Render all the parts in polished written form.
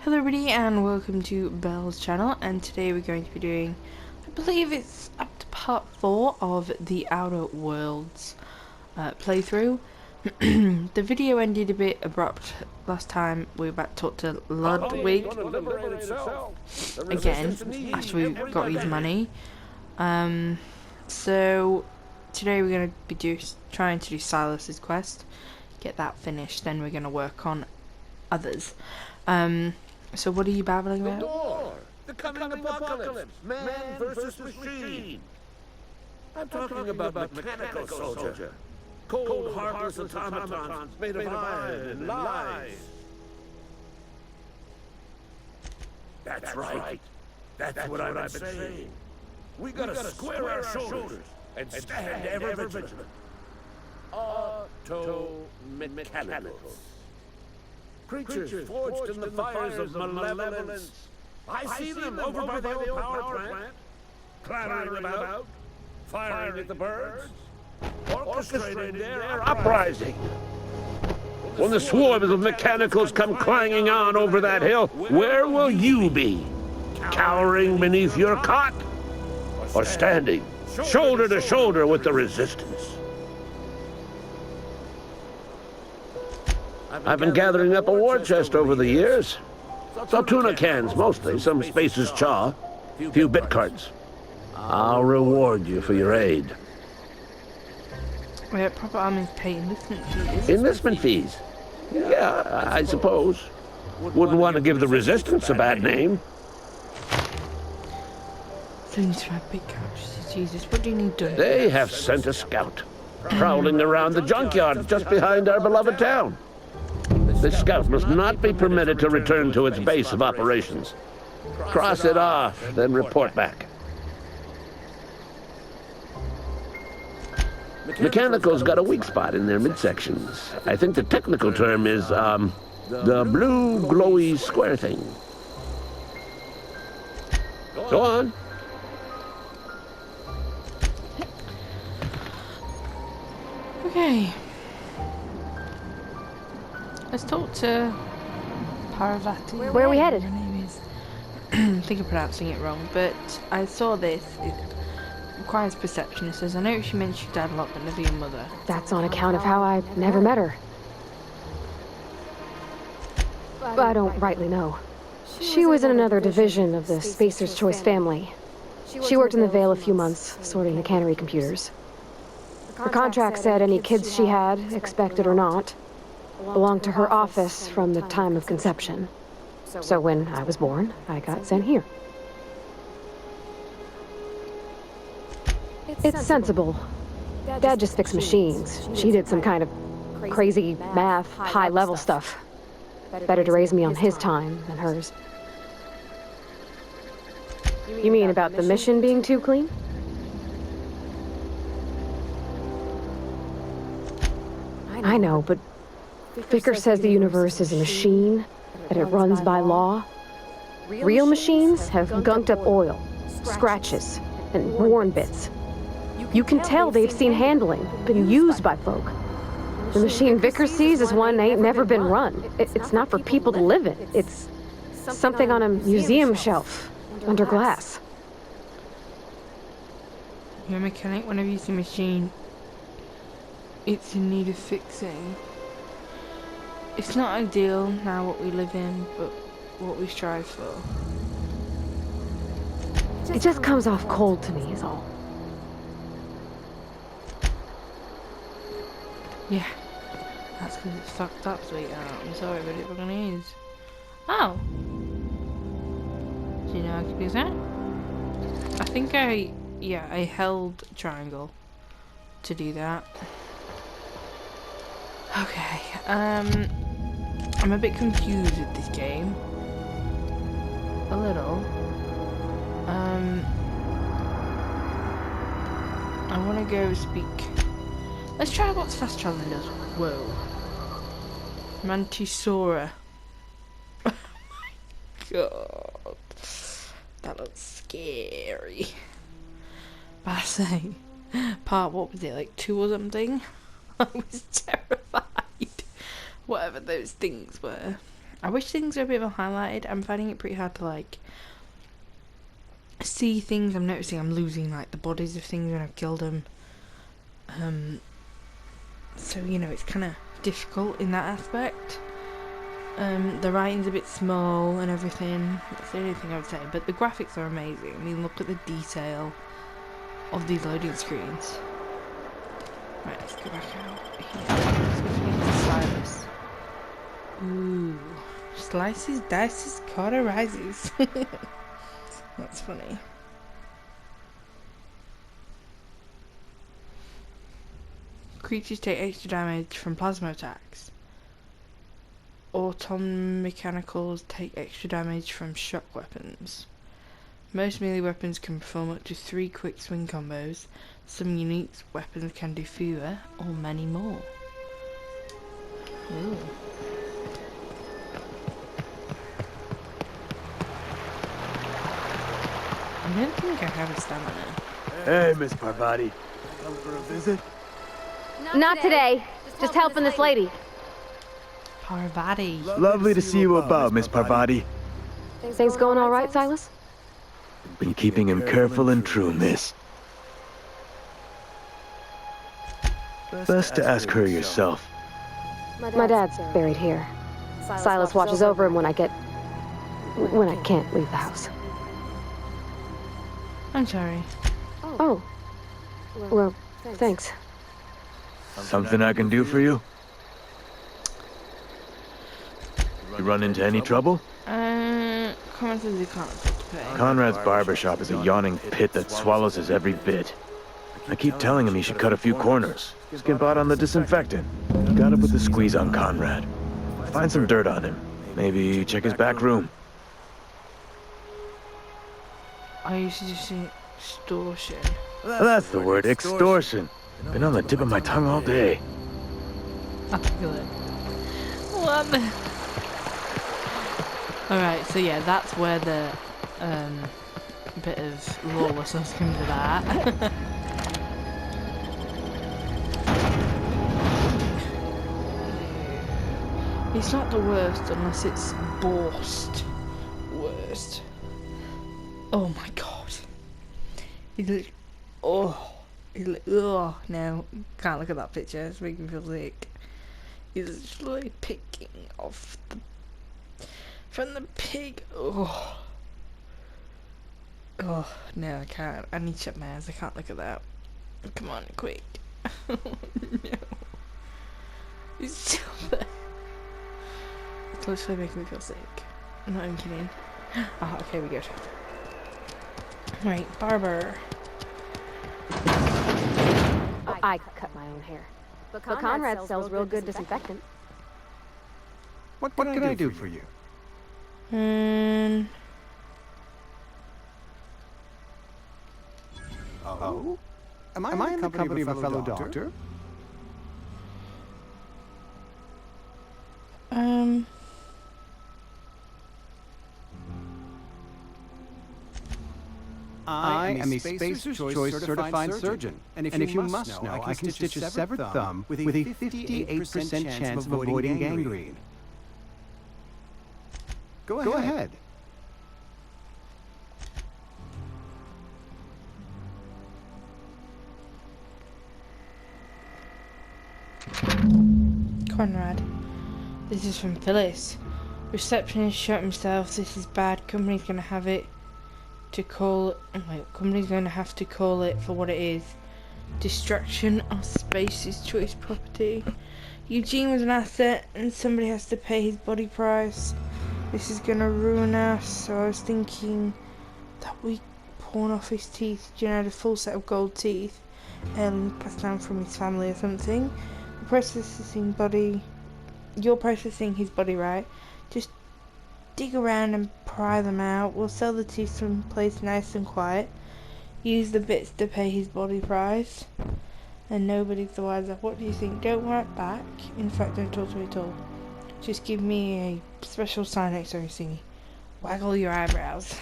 Hello everybody and welcome to Belle's channel, and today we're going to be doing, I believe it's up to part 4 of the Outer Worlds playthrough. The video ended a bit abrupt last time. We were about to talk to Ludwig again after we got his money. So today we're going to be trying to do Silas's quest, get that finished, then we're going to work on others. So what are you babbling about? The door! The coming apocalypse! Man versus machine! I'm talking about mechanical soldier. Cold, heartless automatons made of iron and lies. That's right. That's what I've been saying. We gotta square our shoulders and stand ever vigilant. Auto-mechanicals. Creatures forged in the fires of malevolence. I see them over by the old power plant, clattering about, firing at the birds, orchestrating their uprising. When the swarms of mechanicals come clanging on over that hill, where will you be? Cowering beneath your cot? Or standing, shoulder to shoulder with the resistance? I've been gathering up a war chest over the years. Some tuna cans, mostly. Some Spacer's chaw. Few bit cards. I'll reward you for your aid. Well, proper armies pay enlistment fees. Enlistment fees? Yeah, I suppose. Wouldn't want to give the Resistance a bad name. 75 big couches, Jesus, what do you need done? They have sent a scout, prowling around the junkyard just behind our beloved town. This scout must not be permitted to return to its base of operations. Cross it off, then report back. Mechanicals got a weak spot in their midsections. I think the technical term is, the blue glowy square thing. Go on. Okay. Let's talk to Parvati. Where are we headed? Her name is. I think I'm pronouncing it wrong, but I saw this. It requires perception. It says, I noticed you mentioned your dad a lot, but never your mother. That's on account of how I never met her. But I don't rightly know. She was in another division of the Spacer's Choice family. She worked in the Vale a few months, sorting the cannery computers. Her contract said any kids she had, expected or not, belonged to her office from the time of conception. So when I was born, I got sent here. It's sensible. Dad just fixed machines. She did some kind of crazy math, high-level stuff. Better to raise me on his time than hers. You mean about the mission being too clean? I know, but Vickers says the universe is a machine, that it runs by law. Real machines have gunked up oil, scratches, and worn bits. You can tell they've seen handling, been used by folk. The machine Vickers sees is one that ain't never been run. It's not for people to live in. It's something on a museum shelf, under glass. You're a mechanic. Whenever you see a machine, it's in need of fixing. It's not ideal now what we live in, but what we strive for. It just comes off cold to me, is all. Yeah, that's because it's fucked up, sweetheart. I'm sorry, but it fucking is. Oh! Do you know how to do that? I think I held triangle to do that. Okay, I'm a bit confused with this game. A little. I want to go speak. Let's try what's fast traveling does. Whoa. Mantisaura. Oh my god. That looks scary. But I say, part, what was it, like 2 or something? I was terrified. Whatever those things were. I wish things were a bit more highlighted. I'm finding it pretty hard to like see things. I'm noticing I'm losing like the bodies of things when I've killed them. So you know, it's kind of difficult in that aspect. The writing's a bit small and everything. That's the only thing I would say. But the graphics are amazing. I mean, look at the detail of these loading screens. Right, let's go back out. Switch me to Silas. Ooh. Slices, dices, cauterizes. That's funny. Creatures take extra damage from plasma attacks. Automechanicals take extra damage from shock weapons. Most melee weapons can perform up to 3 quick swing combos. Some unique weapons can do fewer or many more. Ooh. I don't think I have a stamina. Hey, Miss Parvati. Come for a visit? Not today. Just helping this lady. Parvati. Lovely to see you about, Miss Parvati. Things going all right, Silas? Been keeping him careful and true, miss. Best to ask her yourself. My dad's buried here. Silas watches over him when I can't leave the house. I'm sorry. Oh. Well, thanks. Something I can do for you? You run into any trouble? Comment says you can't afford to pay. Conrad's barbershop is a yawning pit that swallows his every bit. I keep telling him he should cut a few corners. Skimp out on the disinfectant. Gotta put the squeeze on Conrad. Find some dirt on him. Maybe check his back room. I used to just say extortion. That's the word, extortion. Been on the tip of my tongue all day. Good. What the... Alright, so yeah, that's where the bit of lawlessness comes to that. It's not the worst unless it's Borst worst. Oh my god. He's like, oh. He's like, oh, no. Can't look at that picture, it's making me feel sick. He's just like picking off the... from the pig. Oh. Oh, no, I can't. I need to shut my eyes, I can't look at that. Come on, quick. Oh, no. He's still there. It's literally making me feel sick. I'm not even kidding. Oh, okay, we're good. Right, barber. I cut my own hair. But Conrad sells real good disinfectant. What can I do for you? Oh? Am I in the company of a fellow doctor? I am a Spacer's Choice certified surgeon. And if you must know, I can stitch a severed thumb with a 58% chance of avoiding gangrene. Go ahead. Conrad. This is from Phyllis. Receptionist shot himself. This is bad. Company's gonna have it to call. Company's gonna have to call it for what it is. Destruction of Space's Choice property. Eugene was an asset, and somebody has to pay his body price. This is gonna ruin us. So I was thinking that we pawn off his teeth. Eugene had a full set of gold teeth, and passed down from his family or something. You're processing his body, right? Just dig around and pry them out. We'll sell the teeth someplace nice and quiet. Use the bits to pay his body price. And nobody's the wiser. What do you think? Don't write back. In fact, don't talk to me at all. Just give me a special sign next time you see me. Waggle your eyebrows.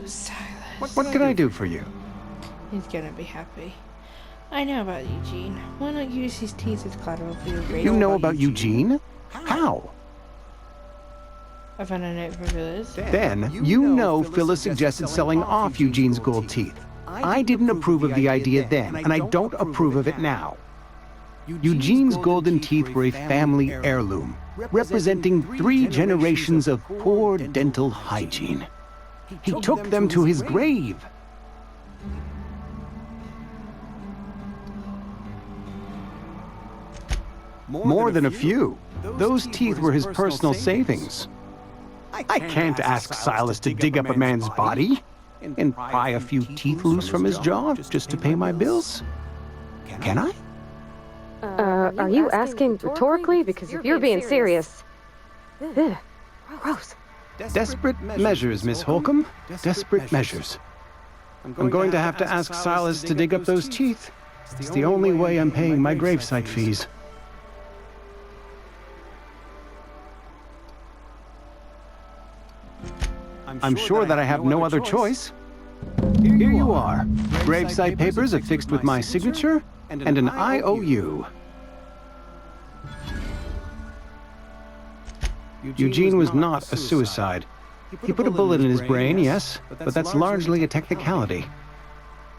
Silas. What can I do for you? He's gonna be happy. I know about Eugene. Why not use his teeth as collateral for your grave? You know about Eugene? How? I found a note from Phyllis. Then, you know Phyllis suggested selling off Eugene's gold teeth. I didn't approve of the idea then, and I don't approve of it now. Eugene's golden teeth were a family heirloom, representing 3 generations of poor dental hygiene. He took them to his grave. More than a few. Those teeth were his personal savings. I can't ask Silas to dig up a man's body and pry a few teeth loose from his jaw just to pay my bills. Can I? Are you asking rhetorically? Because if you're being serious... Ugh, gross. Desperate measures, Miss Holcomb. Desperate measures. I'm going to have to ask Silas to dig up those teeth. It's the only way I'm paying my gravesite fees. I'm sure that I have no other choice. Here you are. Gravesite papers affixed with my signature and an IOU. Eugene was not a suicide. He put a bullet in his brain, yes, but that's largely a technicality.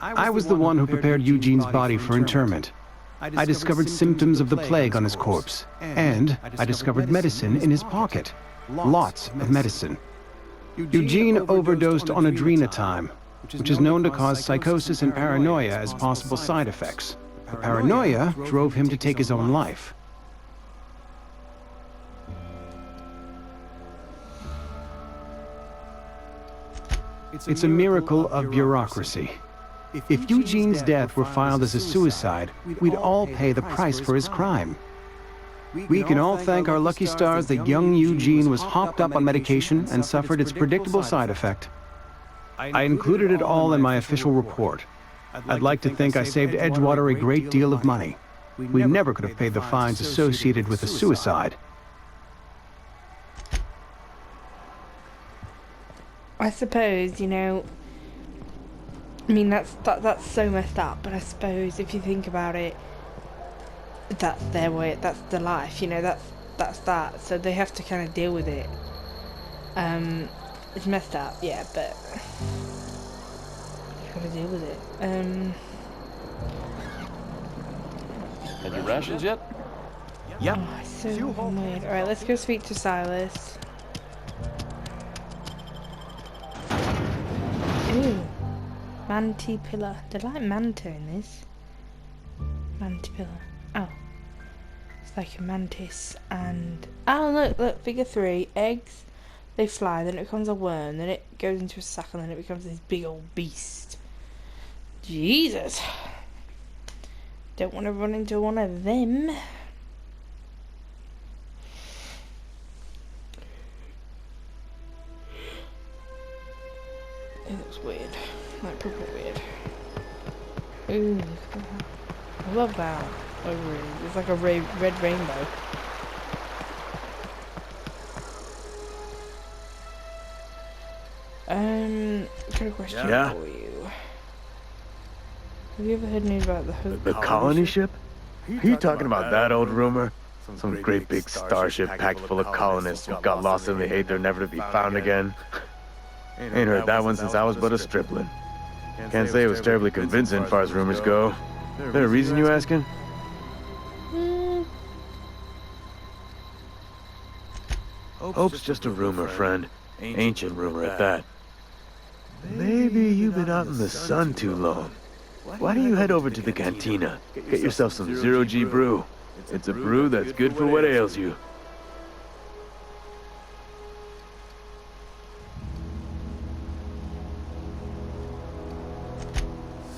I was the one who prepared Eugene's body for interment. I discovered symptoms of the plague on his corpse, and I discovered medicine in his pocket. Lots of medicine. Eugene overdosed on adrenatime, which is known to cause psychosis and paranoia as possible side effects. The paranoia drove him to take his own life. It's a miracle of bureaucracy. If Eugene's death were filed as a suicide, we'd all pay the price for his crime. We can all thank our lucky stars that young Eugene was hopped up on medication and suffered its predictable side effect. I included it all in my official report. I'd like to think I saved Edgewater a great deal of money. We never could have paid the fines associated with a suicide. I suppose, you know, I mean, that's so messed up, but I suppose if you think about it, that's their way, that's their life, you know, that's that, so they have to kind of deal with it. It's messed up, yeah, but you gotta deal with it. Had your rations yet? Yep. Oh, it's so weird. Alright, let's go speak to Silas. Ooh. Mantipilla. Did I like Manta in this? Mantipilla. Oh. It's like a mantis and... Oh, look, figure 3. Eggs. They fly, then it becomes a worm, then it goes into a sack, and then it becomes this big old beast. Jesus. Don't want to run into one of them. It looks weird. Like, proper weird. Ooh, I love that. Over it. It's like a red rainbow. Got a question for you. Have you ever heard news about The colony ship? Are you talking about that old rumor? Some great big starship packed full of colonists who got lost in the aether, never to be found again? Ain't heard that one since I was but a stripling. Can't say it was terribly convincing as far as rumors go. Is there a reason you asking? Hope's just a rumor, friend. Ancient rumor at that. Maybe you've been out in the sun too long. Why don't you head over to the cantina? Get yourself some zero-G brew. It's a brew that's good for what ails you.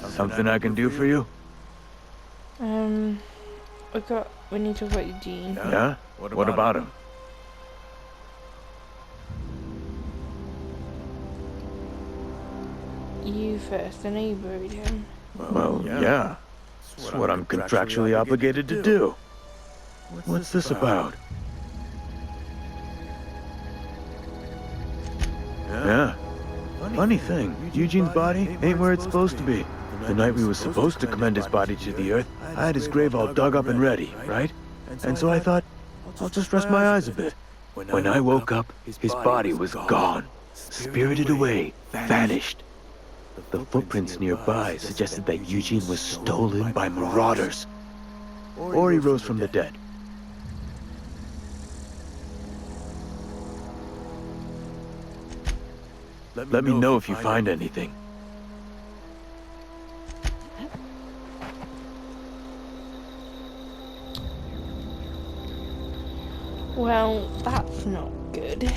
Something I can do for you? We need to talk about Eugene. Yeah? What about him? You first, I know you buried him. Well, yeah. It's what I'm contractually obligated to do. What's this about? Funny thing, Eugene's body ain't where it's supposed to be. The night we were supposed to commend his body to the earth, I had his grave all dug up and ready, right? And so I thought, I'll just rest my eyes a bit. When I woke up, his body was gone. Spirited away, vanished. The footprints nearby suggested that Eugene was stolen by marauders. Or he rose from the dead. Let me know if you find anything. Well, that's not good.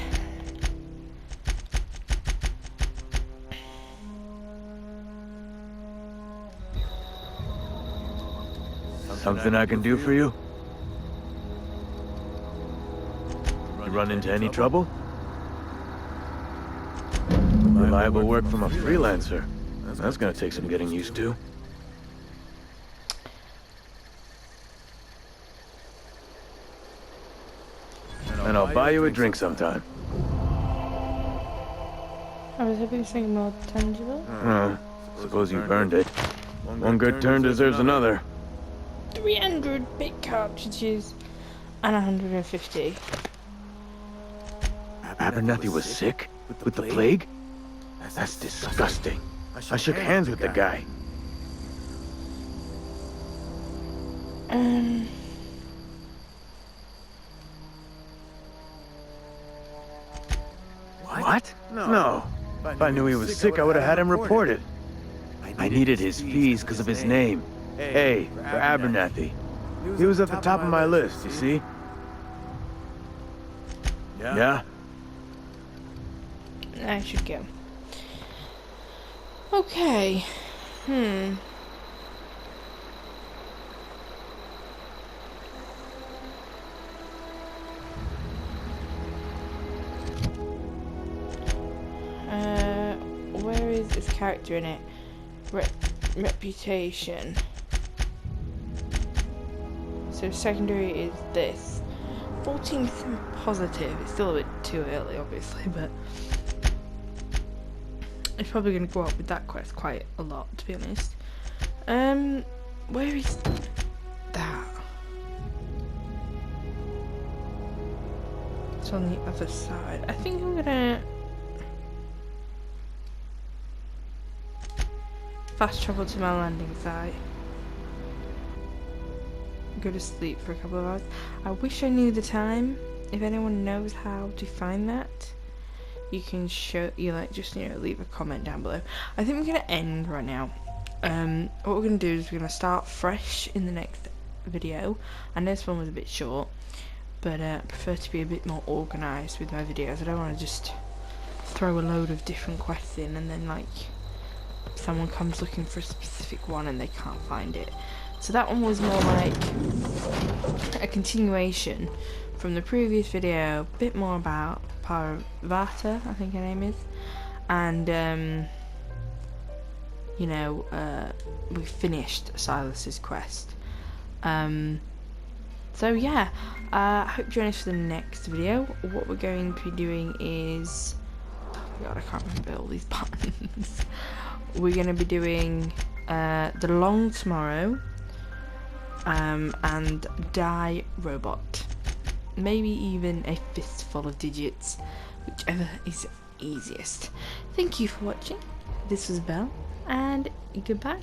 Something I can do for you? You run into any trouble? Reliable work from a freelancer. That's gonna take some getting used to. And I'll buy you a drink sometime. I was hoping something more tangible. Suppose you've earned it. One good turn deserves another. 300 bit cartridges and 150. Abernathy was sick? With the plague? That's disgusting. I shook hands with the guy. What? No. If I knew he was sick, I would have had him reported. I needed his fees because of his name. A for Abernathy. He was at the top of my list, you see? Yeah? I should go. Okay. Where is this character in it? Reputation. So secondary is this. 14% positive. It's still a bit too early, obviously, but it's probably going to go up with that quest quite a lot, to be honest. Where is that? It's on the other side. I think I'm gonna fast travel to my landing site. Go to sleep for a couple of hours. I wish I knew the time. If anyone knows how to find that, you can leave a comment down below. I think we're gonna end right now. What we're gonna do is we're gonna start fresh in the next video. I know this one was a bit short, but I prefer to be a bit more organised with my videos. I don't want to just throw a load of different quests in and then like someone comes looking for a specific one and they can't find it. So that one was more like a continuation from the previous video, a bit more about Parvata, I think her name is, and we finished Silas's quest. So yeah, I hope you join us for the next video. What we're going to be doing is, oh my god, I can't remember all these buttons. We're going to be doing The Long Tomorrow, and Die Robot. Maybe even a Fistful of Digits, whichever is easiest. Thank you for watching. This was Belle, and goodbye.